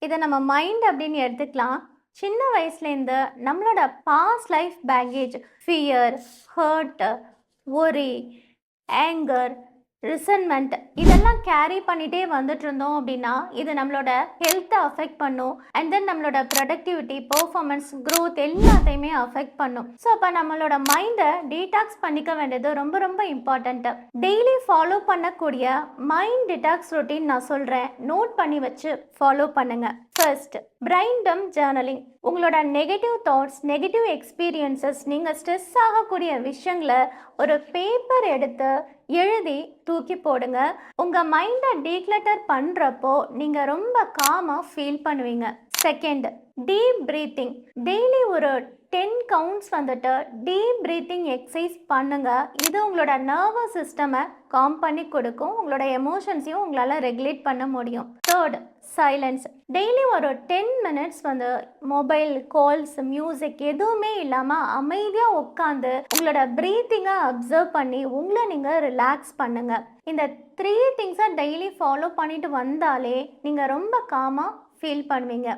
இத நம்ம மைண்ட் அப்படின்னு எடுத்துக்கலாம். சின்ன வயசுலேருந்து நம்மளோட past life baggage, fear, hurt, worry, anger, resentment இதெல்லாம் கேரி பண்ணிட்டே வந்துட்டு இருந்தோம் அப்படின்னா, இது நம்மளோட ஹெல்த்தை அஃபெக்ட் பண்ணும். அண்ட் தென் நம்மளோட ப்ரொடக்டிவிட்டி, பெர்ஃபார்மன்ஸ், growth எல்லாத்தையுமே அஃபெக்ட் பண்ணும். ஸோ அப்போ நம்மளோட மைண்டை டீடாக்ஸ் பண்ணிக்க வேண்டியது ரொம்ப ரொம்ப இம்பார்ட்டன்ட்டு. டெய்லி ஃபாலோ பண்ணக்கூடிய மைண்ட் டிடாக்ஸ் ரொட்டீன் நான் சொல்கிறேன். நோட் பண்ணி வச்சு ஃபாலோ பண்ணுங்க. First, brain dump journaling. உங்களோட நெகட்டிவ் தாட்ஸ், நெகட்டிவ் எக்ஸ்பீரியன்சஸ், நீங்கள் ஸ்ட்ரெஸ் ஆகக்கூடிய விஷயங்களை ஒரு பேப்பர் எடுத்து எழுதி தூக்கி போடுங்க. உங்கள் மைண்டை டீக்ளட்டர் பண்ணுறப்போ நீங்கள் ரொம்ப காமாக ஃபீல் பண்ணுவீங்க. Second, deep breathing. டெய்லி ஒரு 10 கவுண்ட்ஸ் வந்துட்டு டீப் பிரீத்திங் எக்ஸசைஸ் பண்ணுங்க. இது உங்களோட நர்வஸ் சிஸ்டமை காம் பண்ணி கொடுக்கும். உங்களோட எமோஷன்ஸையும் உங்களால் ரெகுலேட் பண்ண முடியும். Third, silence. டெய்லி ஒரு 10 மினிட்ஸ் வந்து மொபைல் கால்ஸ், மியூசிக் எதுவுமே இல்லாமல் அமைதியாக உட்காந்து உங்களோட ப்ரீத்திங்கை அப்சர்வ் பண்ணி உங்களை நீங்கள் ரிலாக்ஸ் பண்ணுங்க. இந்த 3 திங்ஸை டெய்லி ஃபாலோ பண்ணிட்டு வந்தாலே நீங்கள் ரொம்ப காமாக ஃபீல் பண்ணுவீங்க.